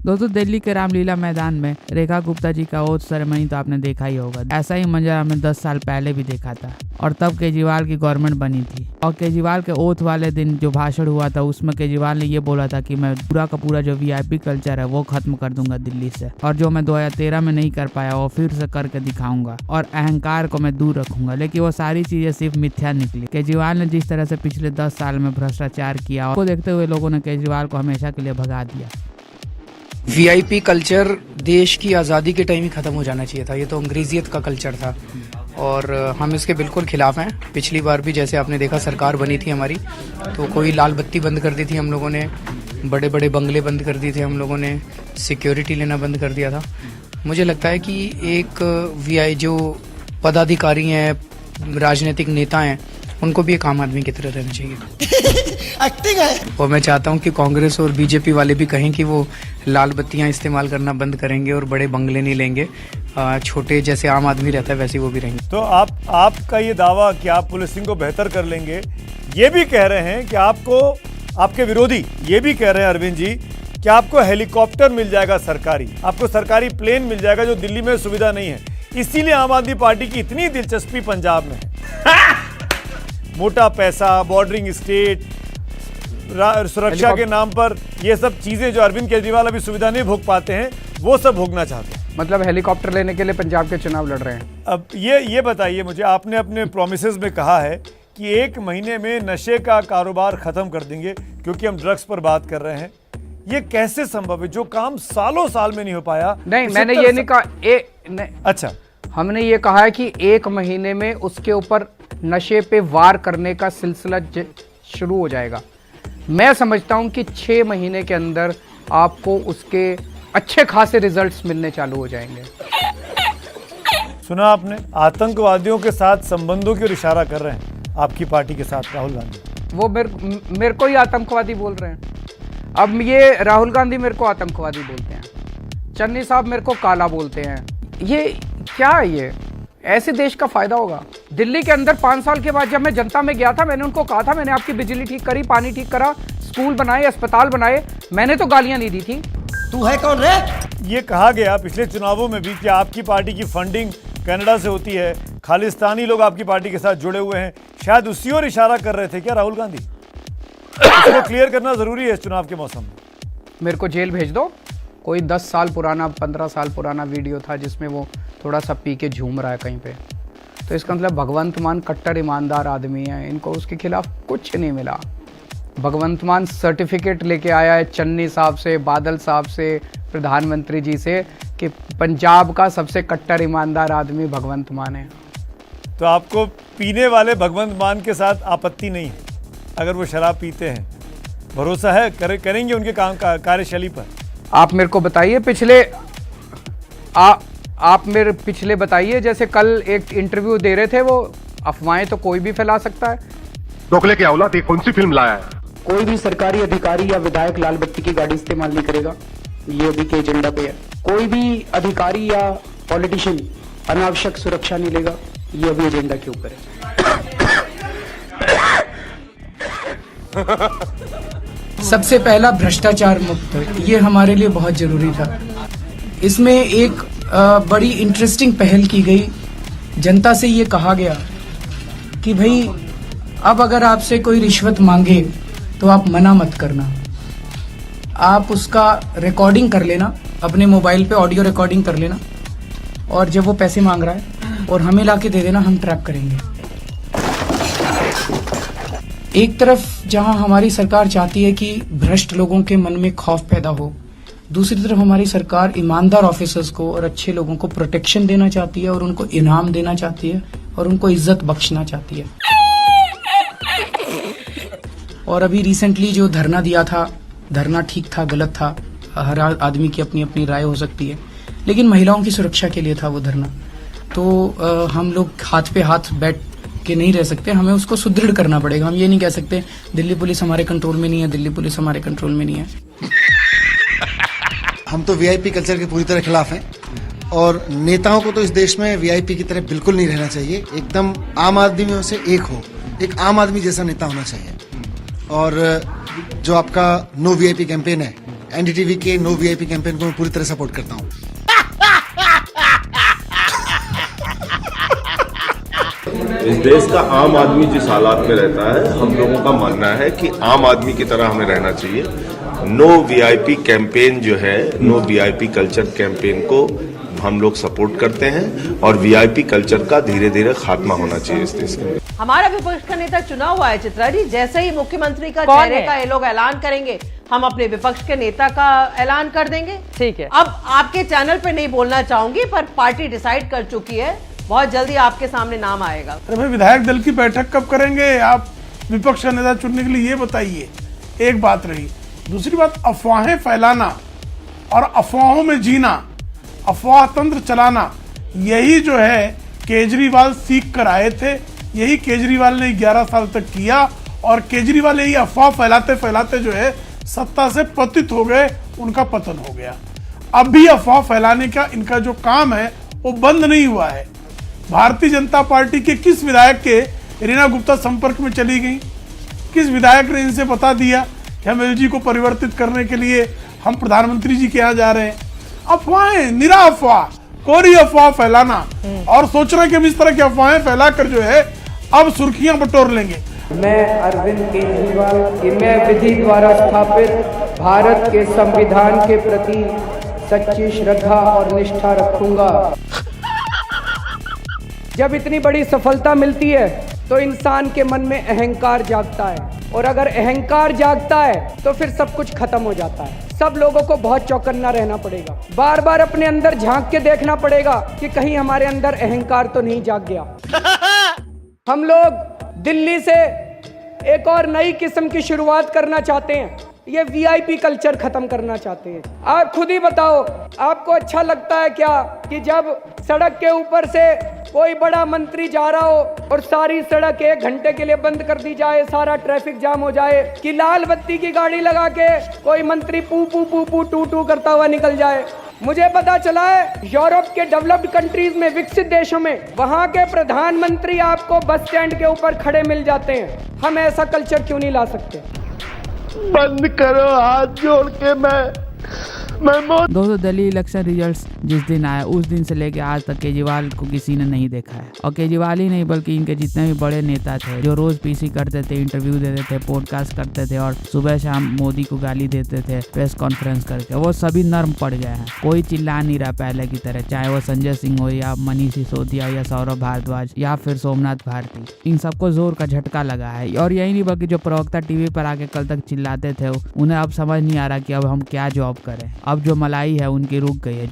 दोस्तों दिल्ली के रामलीला मैदान में रेखा गुप्ता जी का ओथ सेरेमनी तो आपने देखा ही होगा। ऐसा ही मंजर हमने 10 साल पहले भी देखा था और तब केजरीवाल की गवर्नमेंट बनी थी। और केजरीवाल के ओथ वाले दिन जो भाषण हुआ था उसमें केजरीवाल ने ये बोला था कि मैं पूरा का पूरा जो वीआईपी कल्चर है वो खत्म कर दूंगा दिल्ली से, और जो मैं 2013 में नहीं कर पाया वो फिर से करके दिखाऊंगा और अहंकार को मैं दूर रखूंगा। लेकिन वो सारी चीजें सिर्फ मिथ्या निकली। केजरीवाल ने जिस तरह से पिछले 10 साल में भ्रष्टाचार किया उसको देखते हुए लोगों ने केजरीवाल को हमेशा के लिए भगा दिया। वीआईपी कल्चर देश की आज़ादी के टाइम ही ख़त्म हो जाना चाहिए था। ये तो अंग्रेजियत का कल्चर था और हम इसके बिल्कुल खिलाफ हैं। पिछली बार भी जैसे आपने देखा सरकार बनी थी हमारी तो कोई लाल बत्ती बंद कर दी थी हम लोगों ने, बड़े बड़े बंगले बंद कर दिए थे हम लोगों ने, सिक्योरिटी लेना बंद कर दिया था। मुझे लगता है कि एक वीआई जो पदाधिकारी हैं, राजनीतिक नेता हैं, उनको भी एक आम आदमी की तरह रहना चाहिए। एक्टिंग है। और मैं चाहता हूं कि कांग्रेस और बीजेपी वाले भी कहें कि वो लाल बत्तियां इस्तेमाल करना बंद करेंगे और बड़े बंगले नहीं लेंगे, छोटे जैसे आम आदमी रहता है वैसे वो भी रहेंगे। तो आपका ये दावा कि आप पुलिसिंग को बेहतर कर लेंगे, ये भी कह रहे हैं कि आपको, आपके विरोधी ये भी कह रहे हैं अरविंद जी कि आपको हेलीकॉप्टर मिल जाएगा सरकारी, आपको सरकारी प्लेन मिल जाएगा जो दिल्ली में सुविधा नहीं है। इसीलिए आम आदमी पार्टी की इतनी दिलचस्पी पंजाब में है। मोटा पैसा, बॉर्डरिंग स्टेट, सुरक्षा के नाम पर ये सब चीजें जो अरविंद केजरीवाल अभी सुविधा नहीं भोग पाते हैं वो सब भोगना चाहते हैं। मतलब हेलीकॉप्टर लेने के लिए पंजाब के चुनाव लड़ रहे हैं। अब ये बताइए मुझे, आपने अपने प्रोमिसेस में कहा है कि 1 महीने में नशे का कारोबार खत्म कर देंगे, क्योंकि हम ड्रग्स पर बात कर रहे हैं। ये कैसे संभव है जो काम सालों साल में नहीं हो पाया? नहीं, मैंने ये नहीं कहा। अच्छा, हमने ये कहा है कि 1 महीने में उसके ऊपर नशे पे वार करने का सिलसिला शुरू हो जाएगा। मैं समझता हूं कि 6 महीने के अंदर आपको उसके अच्छे खासे रिजल्ट्स मिलने चालू हो जाएंगे। सुना आपने, आतंकवादियों के साथ संबंधों की ओर इशारा कर रहे हैं आपकी पार्टी के साथ राहुल गांधी। वो मेरे को ही आतंकवादी बोल रहे हैं। अब ये राहुल गांधी मेरे को आतंकवादी बोलते हैं, चन्नी साहब मेरे को काला बोलते हैं। ये क्या है? ये ऐसे देश का फायदा होगा? दिल्ली के अंदर 5 साल के बाद जब मैं जनता में गया था, मैंने उनको कहा था मैंने आपकी बिजली ठीक करी, पानी ठीक करा, स्कूल बनाए, अस्पताल बनाए, मैंने तो गालियां नहीं दी थी। तू है कौन रे? ये कहा गया पिछले चुनावों में भी कि आपकी पार्टी की फंडिंग कनाडा से होती है, खालिस्तानी लोग आपकी पार्टी के साथ जुड़े हुए हैं। शायद उसी ओर इशारा कर रहे थे क्या राहुल गांधी? इसको क्लियर करना जरूरी है इस चुनाव के मौसम में। मेरे को जेल भेज दो। कोई 10 साल पुराना, 15 साल पुराना वीडियो था जिसमें वो थोड़ा सा पी के झूम रहा है कहीं पे, तो इसका मतलब भगवंत मान कट्टर ईमानदार आदमी है, इनको उसके खिलाफ कुछ नहीं मिला। भगवंत मान सर्टिफिकेट लेके आया है चन्नी साहब से, बादल साहब से, प्रधानमंत्री जी से कि पंजाब का सबसे कट्टर ईमानदार आदमी भगवंत मान है। तो आपको पीने वाले भगवंत मान के साथ आपत्ति नहीं है अगर वो शराब पीते हैं? भरोसा है करेंगे उनके काम कार्यशैली पर? आप मेरे को बताइए आप मेरे पिछले बताइए, जैसे कल एक इंटरव्यू दे रहे थे, वो अफवाहें तो कोई भी फैला सकता है। दोगले की औलाद, कौन सी फिल्म लाया है? कोई भी सरकारी अधिकारी या विधायक लाल बत्ती की गाड़ी इस्तेमाल नहीं करेगा, ये अभी के एजेंडा पे है। कोई भी अधिकारी या पॉलिटिशियन अनावश्यक सुरक्षा नहीं लेगा, ये अभी एजेंडा के ऊपर है। सबसे पहला भ्रष्टाचार मुक्त, ये हमारे लिए बहुत जरूरी था। इसमें एक बड़ी इंटरेस्टिंग पहल की गई। जनता से ये कहा गया कि भाई अब अगर आपसे कोई रिश्वत मांगे तो आप मना मत करना, आप उसका रिकॉर्डिंग कर लेना, अपने मोबाइल पे ऑडियो रिकॉर्डिंग कर लेना, और जब वो पैसे मांग रहा है और हमें लाके दे देना, हम ट्रैप करेंगे। एक तरफ जहां हमारी सरकार चाहती है कि भ्रष्ट लोगों के मन में खौफ पैदा हो, दूसरी तरफ हमारी सरकार ईमानदार ऑफिसर्स को और अच्छे लोगों को प्रोटेक्शन देना चाहती है और उनको इनाम देना चाहती है और उनको इज्जत बख्शना चाहती है। और अभी रिसेंटली जो धरना दिया था, धरना ठीक था गलत था, हर आदमी की अपनी अपनी राय हो सकती है, लेकिन महिलाओं की सुरक्षा के लिए था वो धरना। तो हम लोग हाथ पे हाथ बैठ के नहीं रह सकते, हमें उसको सुदृढ़ करना पड़ेगा। हम ये नहीं कह सकते दिल्ली पुलिस हमारे कंट्रोल में नहीं है, दिल्ली पुलिस हमारे कंट्रोल में नहीं है। हम तो वीआईपी कल्चर के पूरी तरह खिलाफ हैं और नेताओं को तो इस देश में वीआईपी की तरह बिल्कुल नहीं रहना चाहिए। एकदम आम आदमियों से एक हो, एक आम आदमी जैसा नेता होना चाहिए। और जो आपका नो वीआईपी कैंपेन है, एनडीटीवी के नो वीआईपी कैंपेन को मैं पूरी तरह सपोर्ट करता हूँ। इस देश का आम आदमी जिस हालात में रहता है, हम लोगों का मानना है कि आम आदमी की तरह हमें रहना चाहिए। नो वीआईपी कैंपेन जो है, नो वीआईपी कल्चर कैंपेन को हम लोग सपोर्ट करते हैं और वीआईपी कल्चर का धीरे धीरे खात्मा होना चाहिए इस देश के। हमारा विपक्ष का नेता चुना हुआ है चित्रा जी, जैसे ही मुख्यमंत्री का कौन चेहरे है? का ये लोग ऐलान करेंगे, हम अपने विपक्ष के नेता का ऐलान कर देंगे। ठीक है। अब आपके चैनल पे नहीं बोलना चाहूंगी, पर पार्टी डिसाइड कर चुकी है, बहुत जल्दी आपके सामने नाम आएगा। अरे भाई, विधायक दल की बैठक कब करेंगे आप विपक्ष का नेता चुनने के लिए, ये बताइए। एक बात रही। दूसरी बात, अफवाहें फैलाना और अफवाहों में जीना, अफवाह तंत्र चलाना, यही जो है केजरीवाल सीख कर आए थे, यही केजरीवाल ने 11 साल तक किया और केजरीवाल यही अफवाह फैलाते फैलाते जो है सत्ता से पतित हो गए, उनका पतन हो गया। अब भी अफवाह फैलाने का इनका जो काम है वो बंद नहीं हुआ है। भारतीय जनता पार्टी के किस विधायक के रीना गुप्ता संपर्क में चली गई? किस विधायक ने इनसे बता दिया कि हम एलजी को परिवर्तित करने के लिए हम प्रधानमंत्री जी के यहाँ जा रहे हैं? अफवाहें, निरा अफवाह, कोरी अफवाह फैलाना और सोचना कि हम इस तरह की अफवाहें फैलाकर जो है अब सुर्खियां बटोर लेंगे। मैं अरविंद केजरीवाल की मैं विधि द्वारा स्थापित भारत के संविधान के प्रति सच्ची श्रद्धा और निष्ठा रखूंगा। जब इतनी बड़ी सफलता मिलती है तो इंसान के मन में अहंकार जागता है, और अगर अहंकार जागता है तो फिर सब कुछ खत्म हो जाता है। सब लोगों को बहुत चौकन्ना रहना पड़ेगा, बार बार अपने अंदर झांक के देखना पड़ेगा कि कहीं हमारे अंदर अहंकार तो नहीं जाग गया। हम लोग दिल्ली से एक और नई किस्म की शुरुआत करना चाहते हैं, ये वीआईपी कल्चर खत्म करना चाहते हैं। आप खुद ही बताओ, आपको अच्छा लगता है क्या कि जब सड़क के ऊपर से कोई बड़ा मंत्री जा रहा हो और सारी सड़क 1 घंटे के लिए बंद कर दी जाए, सारा ट्रैफिक जाम हो जाए, कि लाल बत्ती की गाड़ी लगा के कोई मंत्री पू पू पू पू टू टू करता हुआ निकल जाए? मुझे पता चला है यूरोप के डेवलप्ड कंट्रीज में, विकसित देशों में, वहां के प्रधानमंत्री आपको बस स्टैंड के ऊपर खड़े मिल जाते हैं। हम ऐसा कल्चर क्यों नहीं ला सकते? बंद करो, हाथ जोड़ के मैं दोस्तों, दिल्ली इलेक्शन रिजल्ट्स जिस दिन आया उस दिन से लेके आज तक केजरीवाल को किसी ने नहीं देखा है। और केजरीवाल ही नहीं बल्कि इनके जितने भी बड़े नेता थे जो रोज पीसी करते थे, इंटरव्यू देते थे, पॉडकास्ट करते थे और सुबह शाम मोदी को गाली देते थे प्रेस कॉन्फ्रेंस करके, वो सभी नर्म पड़ गए हैं। कोई चिल्ला नहीं रहा पहले की तरह, चाहे वो संजय सिंह हो या मनीष सिसोदिया या सौरभ भारद्वाज या फिर सोमनाथ भारती। इन सबको जोर का झटका लगा है। और यही नहीं बल्कि जो प्रवक्ता टीवी पर आके कल तक चिल्लाते थे, उन्हें अब समझ नहीं आ रहा कि अब हम क्या जॉब करें। अब जो मलाई है उनकी रुक गई है।